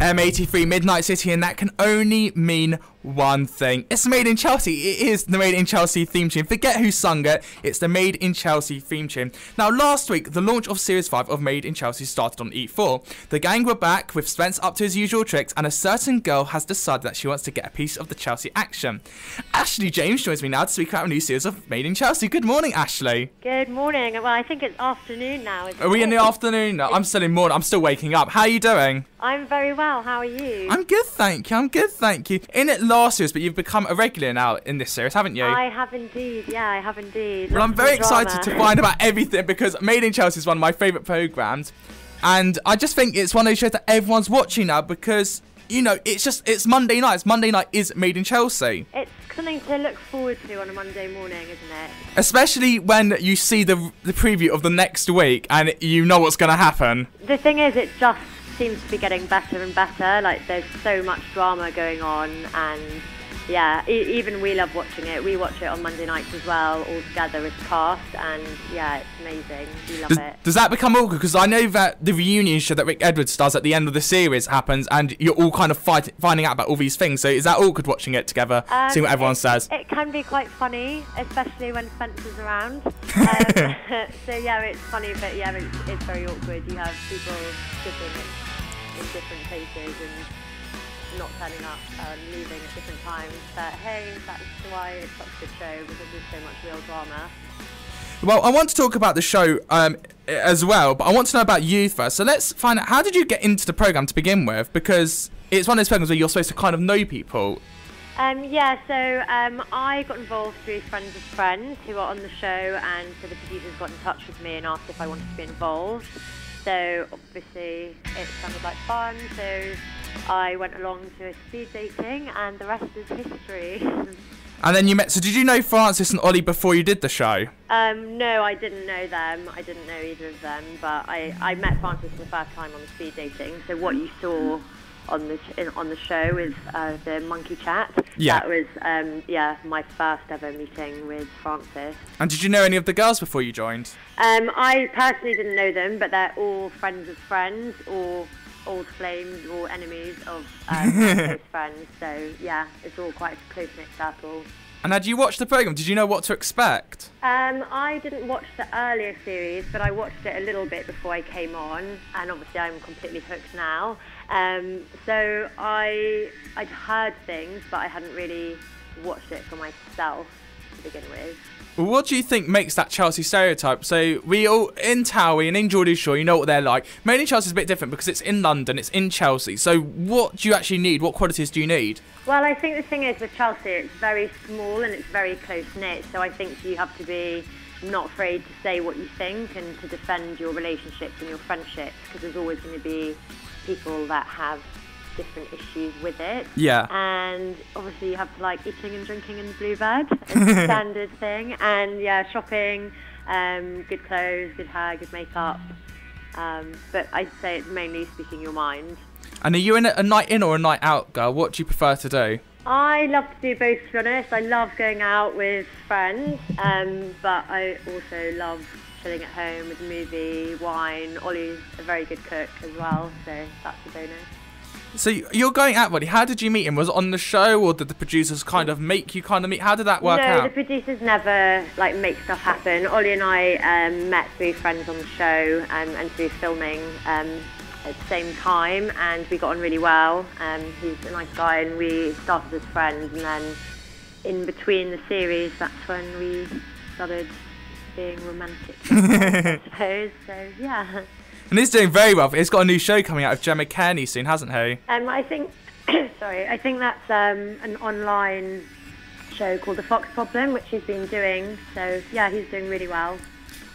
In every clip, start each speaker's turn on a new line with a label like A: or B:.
A: M83 Midnight City, and that can only mean one thing. It's Made in Chelsea. It is the Made in Chelsea theme tune. Forget who sung it. It's the Made in Chelsea theme tune. Now, last week, the launch of Series 5 of Made in Chelsea started on E4. The gang were back with Spence up to his usual tricks, and a certain girl has decided that she wants to get a piece of the Chelsea action. Ashley James joins me now to speak about a new series of Made in Chelsea. Good morning, Ashley.
B: Good morning. Well, I think it's afternoon now, isn't it?
A: Are we in the afternoon? No, I'm still in morning. I'm still waking up. How are you doing?
B: I'm very well. How are you?
A: I'm good, thank you. I'm good, thank you. In it last series, but you've become a regular now in this series, haven't you?
B: I have indeed. Yeah, I have indeed.
A: Well, I'm very excited to find about everything because Made in Chelsea is one of my favourite programmes. And I just think it's one of those shows that everyone's watching now because, you know, it's Monday night. Monday night is Made in Chelsea.
B: It's something to look forward to on a Monday morning, isn't it?
A: Especially when you see the preview of the next week and you know what's going to happen.
B: The thing is, it just seems to be getting better and better. Like, there's so much drama going on, and yeah, even we love watching it. We watch it on Monday nights as well, all together as cast, and yeah, it's amazing. We love it.
A: Does that become awkward? Because I know that the reunion show that Rick Edwards does at the end of the series happens, and you're all kind of finding out about all these things. So is that awkward watching it together, seeing what everyone says?
B: It can be quite funny, especially when Spence is around. So yeah, it's funny, but yeah, it's very awkward. You have people sitting in different places and not turning up and leaving at different times, but hey, that's why it's such a good show, because there's so much real drama.
A: Well, I want to talk about the show as well, but I want to know about you first. So let's find out, how did you get into the programme to begin with? Because it's one of those programmes where you're supposed to kind of know people.
B: I got involved through friends of friends who are on the show, and so the producers got in touch with me and asked if I wanted to be involved. So obviously it sounded like fun, so I went along to a speed dating, and the rest is history.
A: And then you met, so did you know Francis and Ollie before you did the show?
B: No, I didn't know them. I didn't know either of them, but I met Francis for the first time on the speed dating. So what you saw on the show is the monkey chat.
A: Yeah.
B: That was my first ever meeting with Francis.
A: And did you know any of the girls before you joined?
B: I personally didn't know them, but they're all friends of friends, or old flames, or enemies of close friends. So yeah, it's all quite a close-knit circle.
A: And had you watched the programme? Did you know what to expect?
B: I didn't watch the earlier series, but I watched it a little bit before I came on, and obviously I'm completely hooked now. So I'd heard things, but I hadn't really watched it for myself to begin with.
A: Well, what do you think makes that Chelsea stereotype? So we all, in Towie and in Geordie Shore, you know what they're like. Mainly Chelsea's a bit different because it's in London, it's in Chelsea. So what do you actually need? What qualities do you need?
B: Well, I think the thing is with Chelsea, it's very small and it's very close-knit. So I think you have to be not afraid to say what you think and to defend your relationships and your friendships, because there's always going to be people that have different issues with it.
A: Yeah.
B: And obviously you have to like eating and drinking in the Bluebird. It's a standard thing. And yeah, shopping, good clothes, good hair, good makeup. But I'd say it's mainly speaking your mind.
A: And are you in a night in or a night out girl? What do you prefer to do?
B: I love to do both, to be honest. I love going out with friends, but I also love chilling at home with a movie, wine. Ollie's a very good cook as well, so that's a bonus.
A: So you're going out, buddy. How did you meet him? Was it on the show, or did the producers kind of make you kind of meet? How did that work out?
B: No, the producers never like make stuff happen. Ollie and I met through friends on the show and through filming at the same time, and we got on really well. He's a nice guy, and we started as friends, and then in between the series, that's when we started being romantic, I suppose. So yeah.
A: And he's doing very well. He's got a new show coming out with Gemma Kearney soon, hasn't he?
B: I think, I think that's an online show called The Fox Problem, which he's been doing. So yeah, he's doing really well.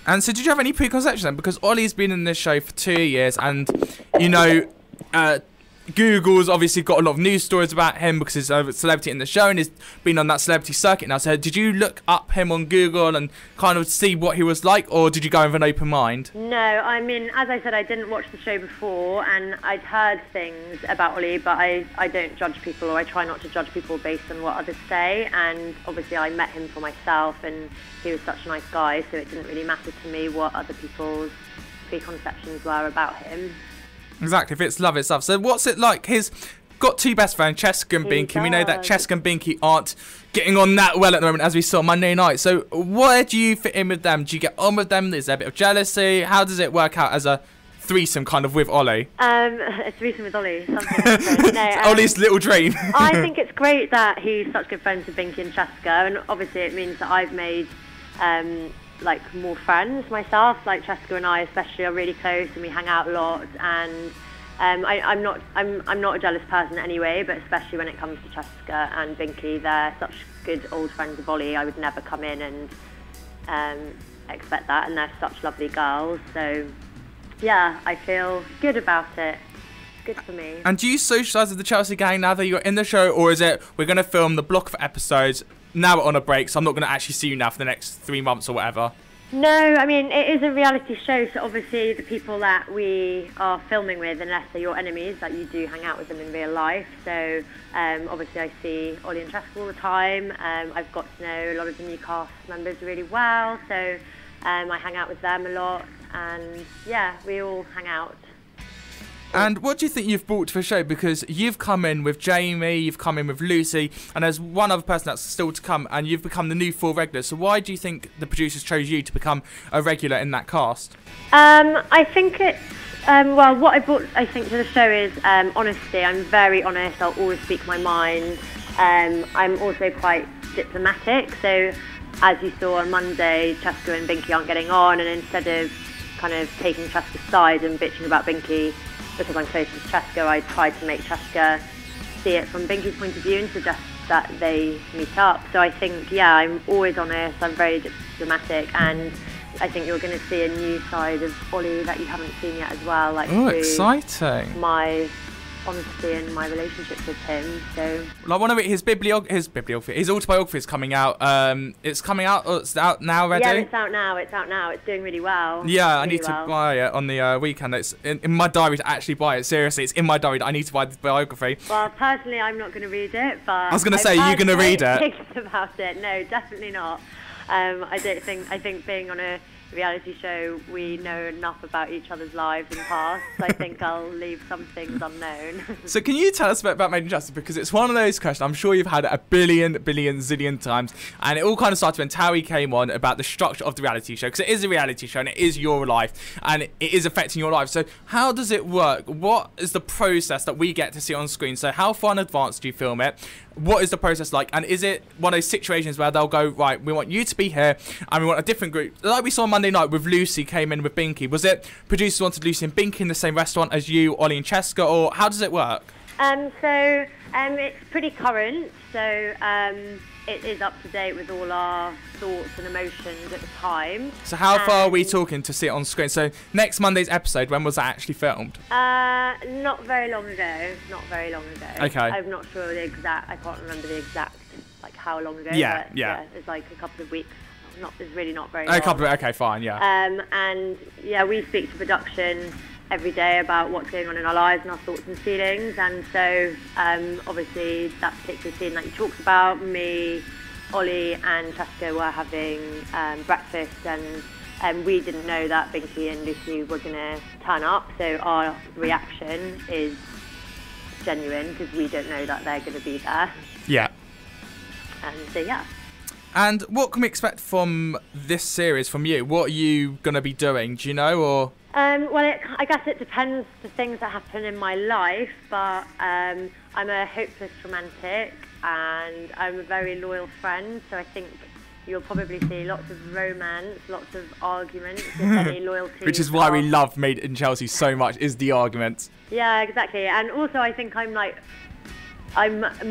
A: And so did you have any preconceptions then? Because Ollie's been in this show for 2 years, and, you know, Google's obviously got a lot of news stories about him because he's a celebrity in the show and he's been on that celebrity circuit now. So did you look up him on Google and kind of see what he was like, or did you go in with an open mind?
B: No, I mean, as I said, I didn't watch the show before, and I'd heard things about Ollie, but I don't judge people, or I try not to judge people based on what others say. And obviously I met him for myself, and he was such a nice guy, so it didn't really matter to me what other people's preconceptions were about him.
A: Exactly. If it's love, it's love. So what's it like? He's got two best friends, Cheska and
B: He
A: Binky. We know that
B: does.
A: Cheska and Binky aren't getting on that well at the moment, as we saw Monday night. So where do you fit in with them? Do you get on with them? Is there a bit of jealousy? How does it work out as a threesome kind of with Ollie?
B: A threesome with Ollie. Something different. No,
A: Ollie's little dream.
B: I think it's great that he's such good friends with Binky and Cheska, and obviously it means that I've made like more friends myself. Like Cheska and I especially are really close, and we hang out a lot. And I'm not a jealous person anyway, but especially when it comes to Cheska and Binky, they're such good old friends of Ollie. I would never come in and expect that, and they're such lovely girls. So yeah, I feel good about it. Good for me.
A: And do you socialise with the Chelsea gang now that you're in the show, or is it we're going to film the block of episodes, now we're on a break, so I'm not going to actually see you now for the next 3 months or whatever?
B: No, I mean, it is a reality show, so obviously the people that we are filming with, unless they're your enemies, that you do hang out with them in real life. So obviously I see Ollie and Cheska all the time. I've got to know a lot of the new cast members really well, so I hang out with them a lot, and yeah, we all hang out.
A: And what do you think you've brought to the show? Because you've come in with Jamie, you've come in with Lucy, and there's one other person that's still to come, and you've become the new full regular. So why do you think the producers chose you to become a regular in that cast?
B: I think it's, well, what I brought, I think, to the show is honesty. I'm very honest. I'll always speak my mind. I'm also quite diplomatic. So as you saw on Monday, Cheska and Binky aren't getting on, and instead of kind of taking Cheska's side and bitching about Binky, because I'm close with Cheska, I tried to make Cheska see it from Binky's point of view and suggest that they meet up. So I think, yeah, I'm always honest, I'm very diplomatic, and I think you're going to see a new side of Ollie that you haven't seen yet as well. Like,
A: oh, exciting.
B: My honesty and my relationship with him. So,
A: well, I want to read his bibliography. His autobiography is coming out. It's coming out. Oh, it's out now already.
B: Yeah, it's out now. It's doing really well.
A: Yeah, I need to buy it on the weekend. It's in my diary to actually buy it. Seriously, it's in my diary that I need to buy the biography.
B: Well, personally, I'm not going to read it, but
A: I was going to say, you're going to read it.
B: About it. No, definitely not. I think being on a reality show, we know enough about each other's lives and past. I think I'll leave some things unknown.
A: So can you tell us a bit about Made in Justice? Because it's one of those questions I'm sure you've had a billion zillion times, and it all kind of started when Towie came on about the structure of the reality show, because it is a reality show and it is your life and it is affecting your life. So how does it work? What is the process that we get to see on screen? So how far in advance do you film it? What is the process like? And is it one of those situations where they'll go, right, we want you to be here and we want a different group? Like we saw Monday night with Lucy came in with Binky. Was it producers wanted Lucy and Binky in the same restaurant as you, Ollie and Cheska, or how does it work?
B: It's pretty current, so it is up to date with all our thoughts and emotions at the time.
A: So how far are we talking to see it on screen? So next Monday's episode, when was that actually filmed?
B: Not very long ago.
A: Okay.
B: I'm not sure the exact, I can't remember the exact, like how long ago.
A: Yeah.
B: It's like a couple of weeks. It's really not very long.
A: Okay, fine, yeah.
B: And yeah, we speak to production every day about what's going on in our lives and our thoughts and feelings, and so obviously that particular scene that you talked about, me, Ollie and Cheska were having breakfast, and we didn't know that Binky and Lucy were going to turn up, so our reaction is genuine because we don't know that they're going to be there.
A: Yeah.
B: And so yeah.
A: And what can we expect from this series from you? What are you going to be doing? Do you know, or?
B: Well, I guess it depends the things that happen in my life, but I'm a hopeless romantic and I'm a very loyal friend, so I think you'll probably see lots of romance, lots of arguments, if any loyalty.
A: Which is why we love Made in Chelsea so much, is the arguments.
B: Yeah, exactly. And also I think I'm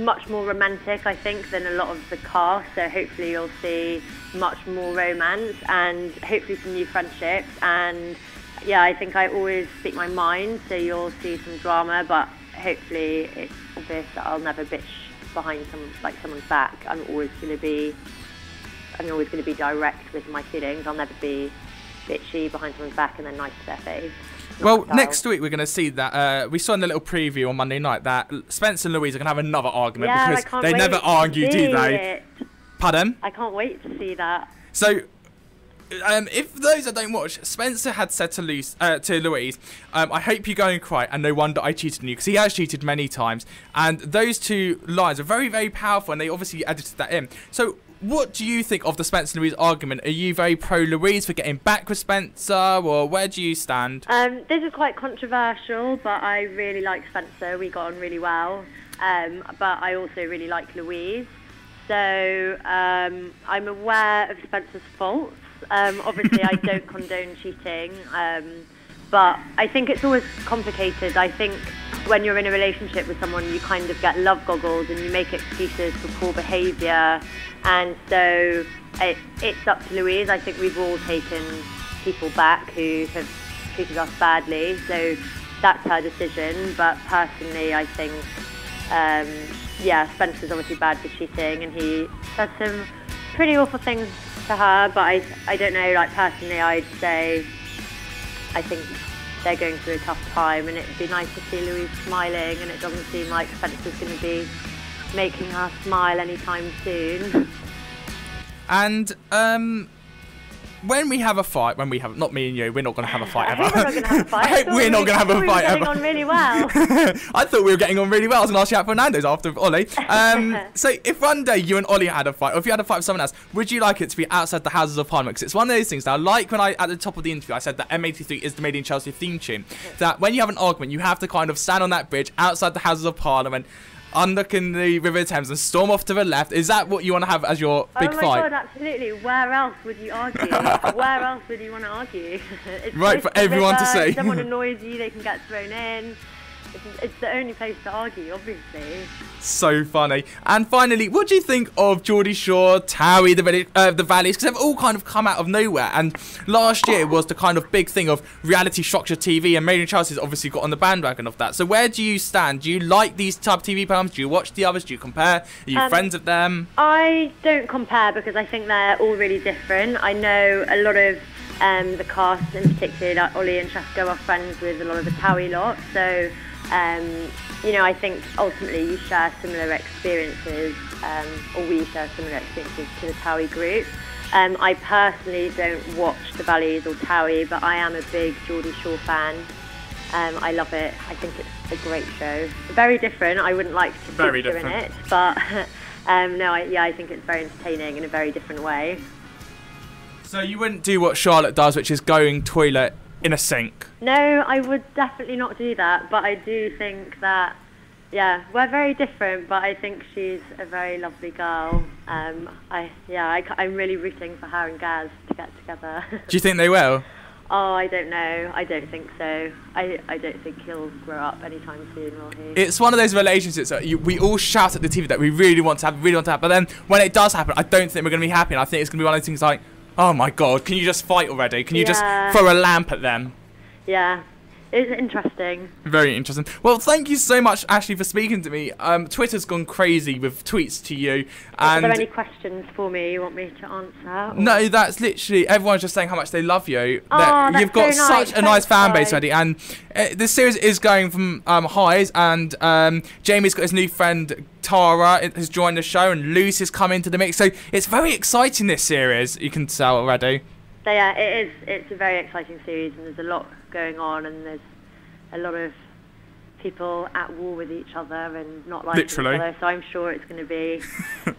B: much more romantic, I think, than a lot of the cast, so hopefully you'll see much more romance and hopefully some new friendships. And yeah, I think I always speak my mind, so you'll see some drama, but hopefully it's obvious that I'll never bitch behind someone's back. I'm always going to be direct with my feelings. I'll never be bitchy behind someone's back and then nice to their face.
A: Well, next week we're going to see that, we saw in the little preview on Monday night that Spence and Louise are going to have another argument, because they never argue, do they? Pardon?
B: I can't wait to see that.
A: So, if those that don't watch, Spencer had said to Louise, I hope you go and cry, and no wonder I cheated on you, because he has cheated many times. And those two lines are very, very powerful, and they obviously edited that in. So what do you think of the Spencer and Louise argument? Are you very pro Louise for getting back with Spencer, or where do you stand?
B: This is quite controversial, but I really like Spencer. We got on really well. But I also really like Louise. So I'm aware of Spencer's faults. Obviously, I don't condone cheating. But I think it's always complicated. I think when you're in a relationship with someone, you kind of get love goggles and you make excuses for poor behaviour. And so it's up to Louise. I think we've all taken people back who have treated us badly. So that's her decision. But personally, I think, Spencer's obviously bad for cheating. And he said some pretty awful things to her. But I don't know, like personally, I'd say I think they're going through a tough time. And it'd be nice to see Louise smiling. And it doesn't seem like Spencer's going to be making her smile anytime soon.
A: And when we have a fight, not me and you, we're not going to have a fight ever.
B: I hope we're not going to have a fight.
A: I hope we're not going to have a fight ever.
B: We were getting on really well.
A: I thought we were getting on really well. I was going to ask you out for Nando's after Ollie. So if one day you and Ollie had a fight, or if you had a fight with someone else, would you like it to be outside the Houses of Parliament? Because it's one of those things. Now, like when at the top of the interview, I said that M83 is the Made in Chelsea theme tune. That when you have an argument, you have to kind of stand on that bridge outside the Houses of Parliament, unlooking the River Thames and storm off to the left. Is that what you want to have as your big fight?
B: Oh my God, absolutely. Where else would you argue? Where else would you want to argue? It's
A: right, for everyone to see.
B: If someone annoys you, they can get thrown in. It's the only place to argue, obviously.
A: So funny. And finally, what do you think of Geordie Shore, Towie, the Valleys? Because they've all kind of come out of nowhere. And last year was the kind of big thing of reality structure TV, and Made in Chelsea's obviously got on the bandwagon of that. So where do you stand? Do you like these type of TV programs? Do you watch the others? Do you compare? Are you friends with them?
B: I don't compare because I think they're all really different. I know a lot of the cast, in particular, like Ollie and Chesko, are friends with a lot of the Towie lot. So I think ultimately you share similar experiences, or we share similar experiences to the Towie group. I personally don't watch the Valleys or Towie, but I am a big Geordie Shore fan. I love it. I think it's a great show. Very different. I wouldn't like to feature in it, but I think it's very entertaining in a very different way.
A: So you wouldn't do what Charlotte does, which is going toilet in a sink?
B: No, I would definitely not do that, but I do think that, we're very different, but I think she's a very lovely girl. I'm really rooting for her and Gaz to get together.
A: Do you think they will?
B: Oh, I don't know. I don't think so. I don't think he'll grow up anytime soon, will he?
A: It's one of those relationships that we all shout at the TV that we really want to have, but then when it does happen, I don't think we're going to be happy, and I think it's going to be one of those things like, oh my God, can you just fight already? Can you just throw a lamp at them?
B: Yeah, it's interesting.
A: Very interesting. Well, thank you so much, Ashley, for speaking to me. Twitter's gone crazy with tweets to you.
B: Are there any questions for me you want me to answer? Or?
A: No, that's literally everyone's just saying how much they love you.
B: That's
A: you've got
B: so
A: such a nice fan base already, and this series is going from highs. And Jamie's got his new friend Tara has joined the show, and Lucy's come into the mix. So it's very exciting, this series. You can tell already.
B: So yeah, it is. It's a very exciting series, and there's a lot going on, and there's a lot of people at war with each other and not liking each other. So I'm sure it's going to be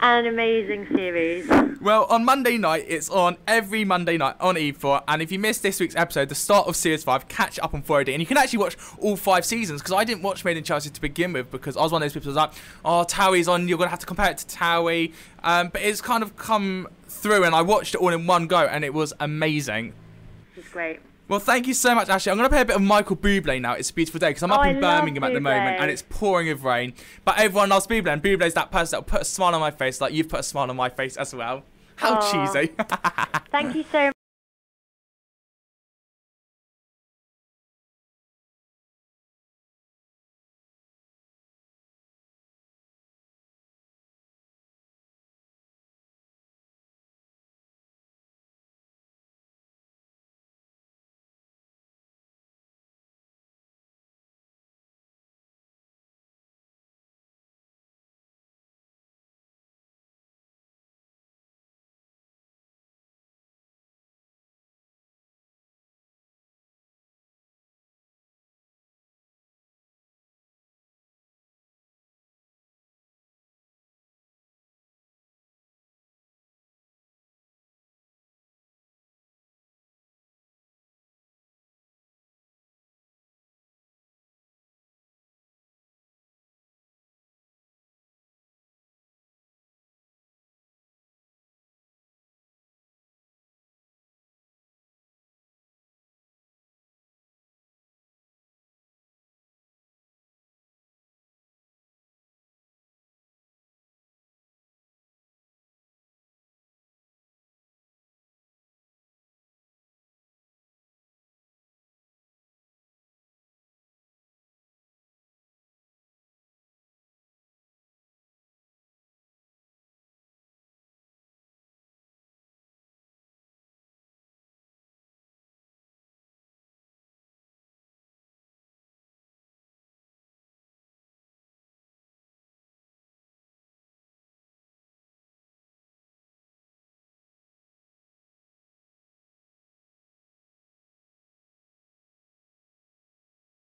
B: an amazing series.
A: Well, on Monday night, it's on every Monday night on E4. And if you missed this week's episode, the start of Series 5, catch up on Friday. And you can actually watch all 5 seasons, because I didn't watch Made in Chelsea to begin with, because I was one of those people who was like, oh, Towie's on, you're going to have to compare it to Towie. But it's kind of come through, and I watched it all in one go, and it was amazing.
B: It's great.
A: Well, thank you so much, Ashley. I'm going to play a bit of Michael Bublé now. It's a beautiful day, because I'm up in Birmingham at the moment, and it's pouring with rain. But everyone loves Bublé, and Bublé's that person that will put a smile on my face, like you've put a smile on my face as well. How cheesy.
B: Thank you so much.